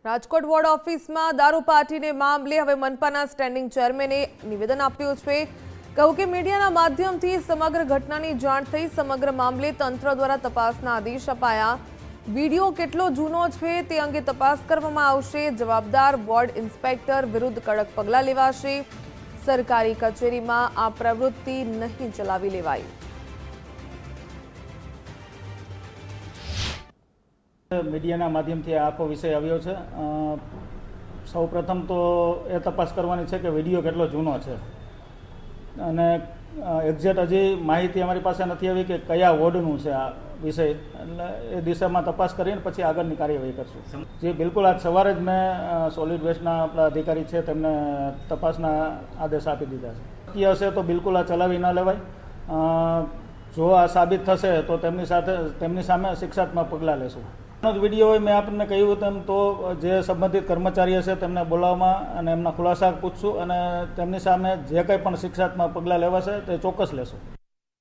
Rajkot ward ઓફિસમાં દારૂ પાર્ટીને મામલે હવે મનપાના સ્ટેન્ડિંગ ચેરમેને નિવેદન આપ્યું છે। કહ્યું કે મીડિયાના માધ્યમથી સમગ્ર ઘટનાની જાણ થઈ, સમગ્ર મામલે તંત્ર દ્વારા તપાસના આદેશ અપાયા। વિડીયો કેટલો જૂનો છે તે અંગે તપાસ કરવામાં આવશે। જવાબદાર વોર્ડ ઇન્સ્પેક્ટર વિરુદ્ધ કડક પગલાં લેવાશે। સરકારી કચેરીમાં આ પ્રવૃત્તિ નહીં ચલાવી લેવાય। મીડિયાના માધ્યમથી આખો વિષય આવ્યો છે। સૌપ્રથમ તો એ તપાસ કરવાની છે કે વિડીયો કેટલો જૂનો છે અને એક્ઝેક્ટ હજી માહિતી અમારી પાસે નથી આવી કે કયા વોર્ડનું છે આ વિષય, એટલે એ દિશામાં તપાસ કરીને પછી આગળની કાર્યવાહી કરશું। જે બિલકુલ આજ સવારે જ મેં સોલિડ વેસ્ટના આપણા અધિકારી છે તેમને તપાસના આદેશ આપી દીધા છે। શક્ય હશે તો બિલકુલ આ ચલાવી ન લેવાય। જો આ સાબિત થશે તો તેમની સામે શિક્ષાત્મક પગલાં લેશું। વિડીયો હોય મેં આપણને કહ્યું તેમ તો જે સંબંધિત કર્મચારી હશે તેમને બોલાવવામાં અને એમના ખુલાસા પૂછશું અને તેમની સામે જે કંઈ પણ શિક્ષાત્મક પગલાં લેવાશે તે ચોક્કસ લેશું।